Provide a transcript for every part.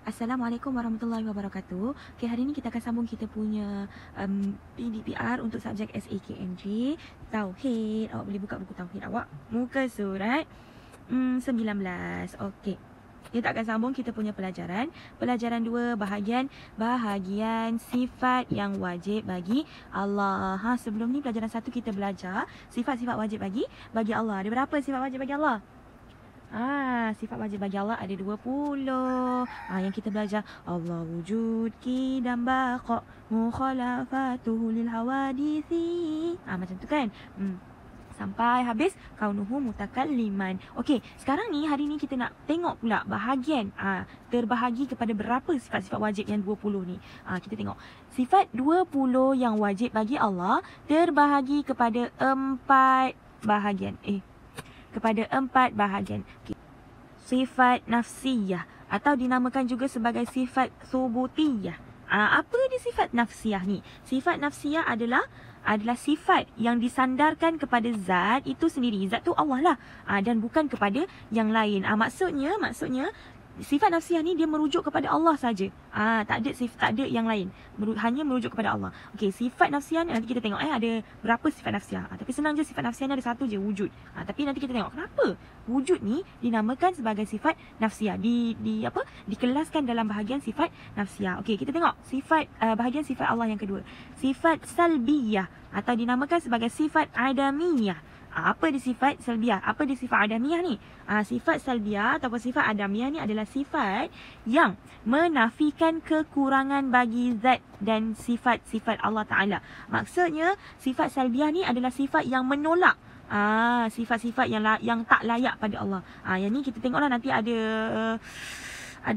Assalamualaikum warahmatullahi wabarakatuh. Okay, hari ni kita akan sambung kita punya PDPR untuk subjek SAKMJ Tauhid. Awak boleh buka buku Tauhid awak, muka surat 19. Okey, kita akan sambung kita punya pelajaran. Pelajaran 2, bahagian sifat yang wajib bagi Allah. Sebelum ni pelajaran 1 kita belajar sifat-sifat wajib bagi Allah. Ada berapa sifat wajib bagi Allah? Sifat wajib bagi Allah ada 20. Yang kita belajar, Allah wujud, qidam, baqa, mukhalafatuhu lil hawadithi. Macam tu kan. Sampai habis kaunuhu mutakalliman. Okey, sekarang ni hari ni kita nak tengok pula bahagian terbahagi kepada berapa sifat-sifat wajib yang 20 ni. Kita tengok. Sifat 20 yang wajib bagi Allah terbahagi kepada 4 bahagian. Kepada 4 bahagian. Okay. Sifat nafsiyah atau dinamakan juga sebagai sifat subutiyah. Apa dia sifat nafsiyah ni? Sifat nafsiyah adalah sifat yang disandarkan kepada zat itu sendiri. Zat tu Allah lah. Dan bukan kepada yang lain. Maksudnya sifat nafsiyah ni dia merujuk kepada Allah saja. Tak ada yang lain. Hanya merujuk kepada Allah. Okey, sifat nafsiyah ni nanti kita tengok ada berapa sifat nafsiyah. Tapi senang je, sifat nafsiyah ni ada satu je, wujud. Tapi nanti kita tengok kenapa wujud ni dinamakan sebagai sifat nafsiyah. Dikelaskan dalam bahagian sifat nafsiyah. Okey, kita tengok bahagian sifat Allah yang kedua. Sifat salbiyah atau dinamakan sebagai sifat adamiyah. Apa dia sifat salbiyah? Apa dia sifat adamiyah ni? Sifat salbiyah ataupun sifat adamiyah ni adalah sifat yang menafikan kekurangan bagi zat dan sifat-sifat Allah Ta'ala. Maksudnya, sifat salbiyah ni adalah sifat yang menolak sifat-sifat yang tak layak pada Allah. Yang ni kita tengoklah nanti ada 5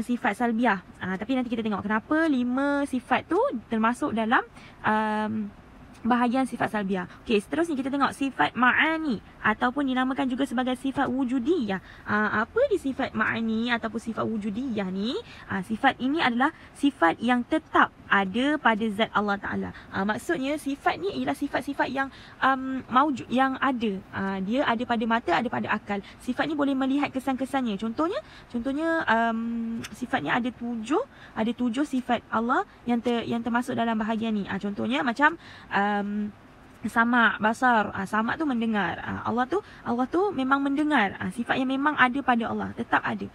sifat salbiyah. Tapi nanti kita tengok kenapa 5 sifat tu termasuk dalam bahagian sifat salbiyah. Okey, seterusnya kita tengok sifat ma'ani ataupun dinamakan juga sebagai sifat wujudiyah. Apa di sifat ma'ani ataupun sifat wujudiyah ni? Sifat ini adalah sifat yang tetap ada pada zat Allah Ta'ala. Maksudnya sifat ni ialah sifat-sifat yang maujud, yang ada. Dia ada pada mata, ada pada akal. Sifat ni boleh melihat kesan-kesannya. Contohnya sifatnya ada 7 sifat Allah yang termasuk dalam bahagian ni. Contohnya macam sama, basar. Sama tu mendengar. Allah tu memang mendengar. Sifat yang memang ada pada Allah, tetap ada.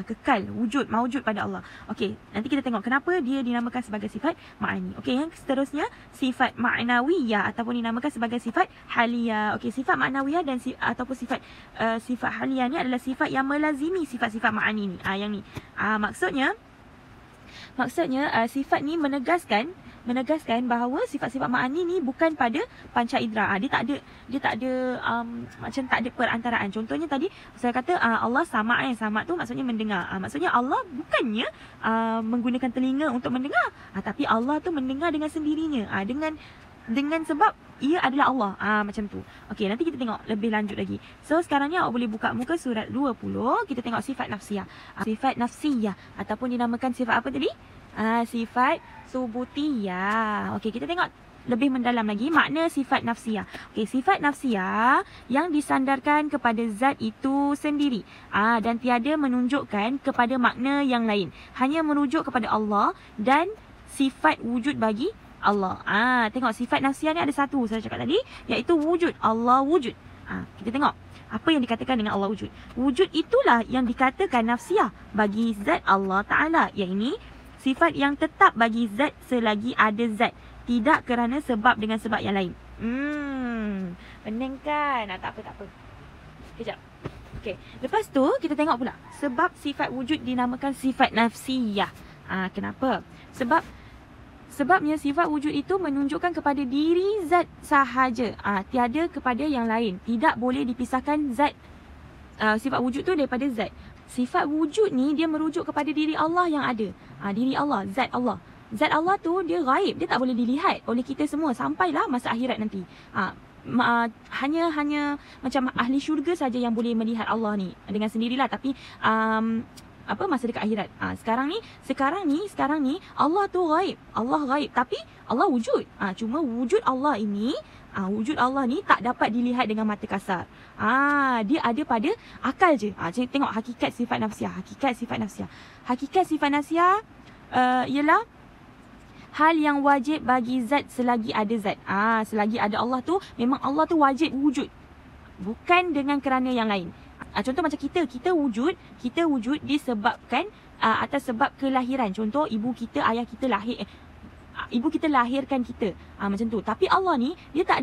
Kekal, wujud, maujud pada Allah. Okey, nanti kita tengok kenapa dia dinamakan sebagai sifat ma'ani. Okey, yang seterusnya sifat ma'nawiyah ataupun dinamakan sebagai sifat haliyah. Okey, sifat ma'nawiyah dan ataupun sifat haliyah ni adalah sifat yang melazimi sifat-sifat ma'ani ni. Yang ni. Maksudnya sifat ni menegaskan bahawa sifat-sifat ma'ani ni bukan pada panca indera. Dia tak ada macam tak ada perantaraan. Contohnya tadi saya kata Allah sama'. Sama' tu maksudnya mendengar. Maksudnya Allah bukannya menggunakan telinga untuk mendengar, tapi Allah tu mendengar dengan sendirinya. Dengan sebab ia adalah Allah. Macam tu. Okey, nanti kita tengok lebih lanjut lagi. So sekarang ni awak boleh buka muka surat 20. Kita tengok sifat nafsiyah. Sifat nafsiyah ataupun dinamakan sifat apa tadi? Sifat subutiyah. Okey, kita tengok lebih mendalam lagi makna sifat nafsiyah. Okey, sifat nafsiyah yang disandarkan kepada zat itu sendiri. Dan tiada menunjukkan kepada makna yang lain. Hanya merujuk kepada Allah dan sifat wujud bagi Allah. Tengok sifat nafsiyah ni ada satu saya cakap tadi, iaitu wujud. Allah wujud. Kita tengok apa yang dikatakan dengan Allah wujud. Wujud itulah yang dikatakan nafsiyah bagi zat Allah Ta'ala. Yang ini sifat yang tetap bagi zat selagi ada zat, tidak kerana sebab dengan sebab yang lain. Pening kan? Tak apa. Kejap. Okey, lepas tu kita tengok pula sebab sifat wujud dinamakan sifat nafsiyah. Kenapa? Sebabnya sifat wujud itu menunjukkan kepada diri zat sahaja. Tiada kepada yang lain. Tidak boleh dipisahkan zat sifat wujud tu daripada zat. Sifat wujud ni dia merujuk kepada diri Allah yang ada. Diri Allah, zat Allah. Zat Allah tu dia gaib, dia tak boleh dilihat oleh kita semua sampailah masa akhirat nanti. Hanya macam ahli syurga saja yang boleh melihat Allah ni dengan sendirilah. Tapi masa dekat akhirat. Sekarang ni Allah tu ghaib. Allah ghaib tapi Allah wujud. Cuma wujud Allah ni tak dapat dilihat dengan mata kasar. Dia ada pada akal je. Tengok hakikat sifat nafsiah. Hakikat sifat nafsiah ialah hal yang wajib bagi zat selagi ada zat. Selagi ada Allah tu, memang Allah tu wajib wujud. Bukan dengan kerana yang lain. Contoh macam kita wujud disebabkan atas sebab kelahiran. Contoh ibu kita, ayah kita lahir, ibu kita lahirkan kita. Macam tu. Tapi Allah ni dia tak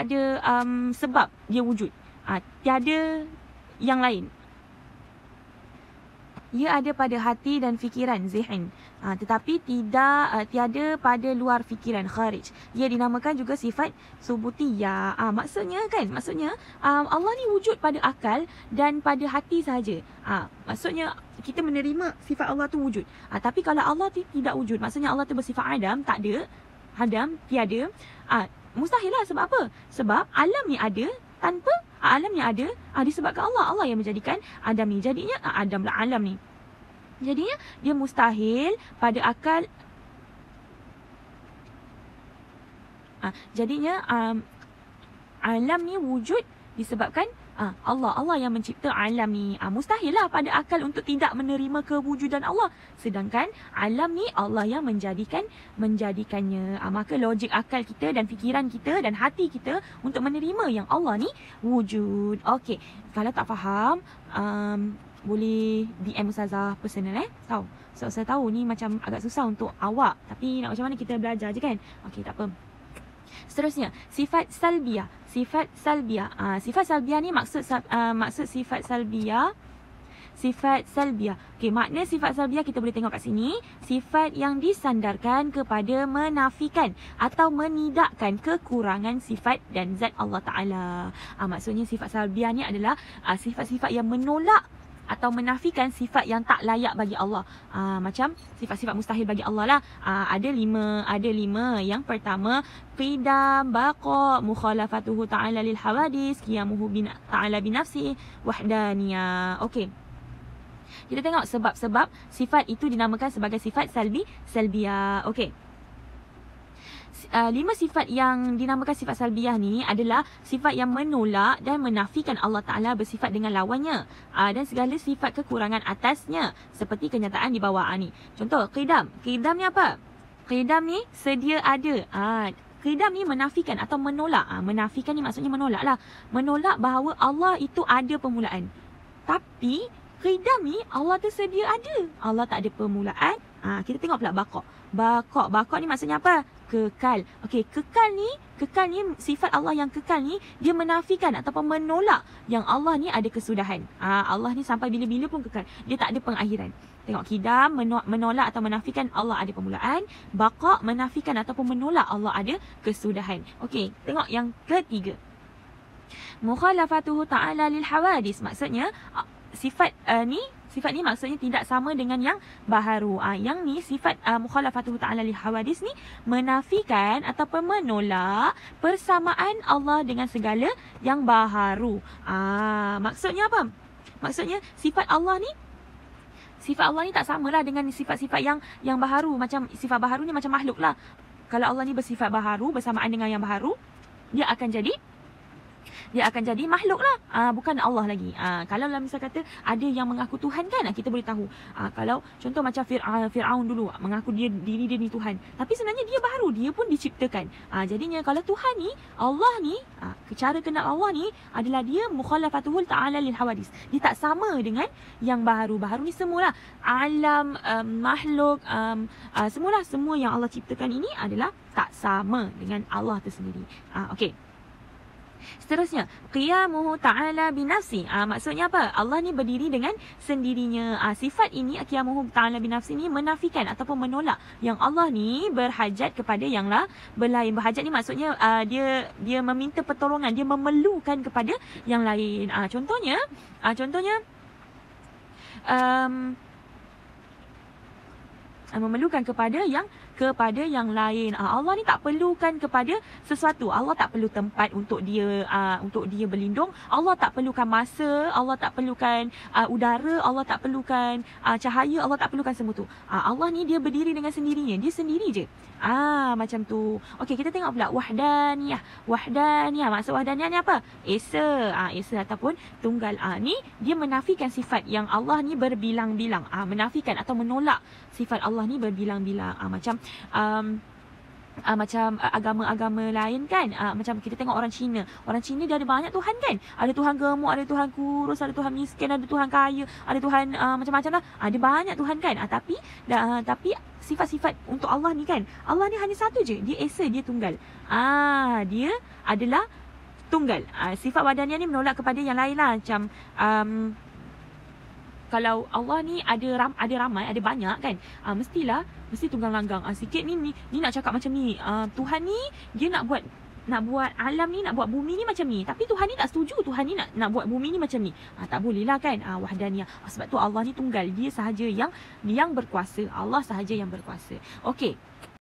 ada sebab dia wujud. Tiada yang lain. Ia ada pada hati dan fikiran, zihin. Tetapi tiada pada luar fikiran, kharij. Ia dinamakan juga sifat subutiyah. Maksudnya Allah ni wujud pada akal dan pada hati sahaja. Maksudnya kita menerima sifat Allah tu wujud. Tapi kalau Allah tu tidak wujud, maksudnya Allah tu bersifat adam, tak ada. Adam, tiada. Mustahil lah. Sebab apa? Sebab alam ni ada tanpa alam yang ada disebabkan Allah yang menjadikan Adam ni. Jadinya alam ni. Jadinya dia mustahil pada akal. Jadinya alam ni wujud disebabkan Allah yang mencipta alam ni. Mustahil lah pada akal untuk tidak menerima kewujudan Allah. Sedangkan alam ni Allah yang menjadikannya. Maka logik akal kita dan fikiran kita dan hati kita untuk menerima yang Allah ni wujud. Okey, kalau tak faham boleh DM Ustazah personal tahu. So saya tahu ni macam agak susah untuk awak, tapi nak macam mana kita belajar je kan. Okey, tak apa. Seterusnya, sifat salbiah. Sifat salbiah ni maksud sifat salbiah. Okey, makna sifat salbiah kita boleh tengok kat sini. Sifat yang disandarkan kepada menafikan atau menidakkan kekurangan sifat dan zat Allah Ta'ala. Maksudnya sifat salbiah ni adalah sifat-sifat yang menolak atau menafikan sifat yang tak layak bagi Allah. Macam sifat-sifat mustahil bagi Allah lah. Ada lima. Yang pertama, qidam, baqa, mukhalafatuhu ta'ala lil hawadis, qiyamuhu ta'ala binafsi, wahdaniyah. Okey, kita tengok sebab-sebab sifat itu dinamakan sebagai sifat salbiah. Okey, 5 sifat yang dinamakan sifat salbiah ni adalah sifat yang menolak dan menafikan Allah Ta'ala bersifat dengan lawannya dan segala sifat kekurangan atasnya seperti kenyataan di bawah ni. Contoh, qidam. Qidam ni apa? Qidam ni sedia ada. Qidam ni menafikan atau menolak. Menafikan ni maksudnya menolak lah. Menolak bahawa Allah itu ada permulaan. Tapi qidam ni Allah tu sedia ada. Allah tak ada permulaan. Kita tengok pula baqa. Baqa ni maksudnya apa? Kekal. Okey, kekal ni sifat Allah yang kekal ni dia menafikan ataupun menolak yang Allah ni ada kesudahan. Allah ni sampai bila-bila pun kekal. Dia tak ada pengakhiran. Tengok, qidam menolak atau menafikan Allah ada permulaan. Baqa menafikan ataupun menolak Allah ada kesudahan. Okey, tengok yang ketiga. Mukhalafatuhu ta'ala lil hawadis. Maksudnya sifat ni maksudnya tidak sama dengan yang baharu. Yang ni sifat mukhalafatuhu ta'ala lil hawadis ni menafikan ataupun menolak persamaan Allah dengan segala yang baharu. Maksudnya apa? Maksudnya sifat Allah ni tak samalah dengan sifat-sifat yang baharu. Macam sifat baharu ni macam makhluk lah. Kalau Allah ni bersifat baharu bersamaan dengan yang baharu, dia akan jadi makhluk lah. Bukan Allah lagi. Kalau lah misal kata ada yang mengaku Tuhan kan, kita boleh tahu. Kalau contoh macam Fir'aun dulu mengaku diri dia ni Tuhan, tapi sebenarnya dia baharu, dia pun diciptakan. Jadinya kalau Tuhan ni, Allah ni, cara kenal Allah ni adalah dia mukhalafatuhul ta'ala lil hawadis. Dia tak sama dengan yang baharu. Baharu ni semualah alam, makhluk, semua yang Allah ciptakan ini adalah tak sama dengan Allah tersendiri. Okey. Seterusnya, qiyamuhu ta'ala binafsi. Maksudnya apa? Allah ni berdiri dengan sendirinya. Sifat ini, qiyamuhu ta'ala binafsi ni menafikan ataupun menolak yang Allah ni berhajat kepada yang berlain. Berhajat ni maksudnya dia meminta pertolongan, dia memerlukan kepada yang lain. Contohnya memerlukan kepada yang kepada yang lain. Allah ni tak perlukan kepada sesuatu. Allah tak perlu tempat untuk dia berlindung. Allah tak perlukan masa, Allah tak perlukan udara, Allah tak perlukan cahaya, Allah tak perlukan semua tu. Allah ni dia berdiri dengan sendirinya. Dia sendiri je. Macam tu. Okey, kita tengok pula wahdaniyah. Wahdaniyah, maksud wahdaniyah ni apa? Esa. Esa ataupun tunggal. Ni dia menafikan sifat yang Allah ni berbilang-bilang. Menafikan atau menolak sifat Allah ni berbilang-bilang. Macam agama-agama lain kan, macam kita tengok orang Cina. Orang Cina dia ada banyak Tuhan kan. Ada Tuhan gemuk, ada Tuhan kurus, ada Tuhan miskin, ada Tuhan kaya, ada Tuhan macam-macam lah. Ada banyak Tuhan kan. Tapi sifat-sifat untuk Allah ni kan, Allah ni hanya satu je. Dia esa, dia tunggal. Dia adalah tunggal. Sifat wahdaniah ni menolak kepada yang lain lah. Macam kalau Allah ni ada ramai, ada banyak kan, mesti tunggang langgang. Sikit ni nak cakap macam ni. Tuhan ni dia nak buat alam ni, nak buat bumi ni macam ni. Tapi Tuhan ni tak setuju. Tuhan ni nak buat bumi ni macam ni. Tak boleh lah kan. Wahdaniyah. Sebab tu Allah ni tunggal. Dia sahaja yang berkuasa. Allah sahaja yang berkuasa. Okey.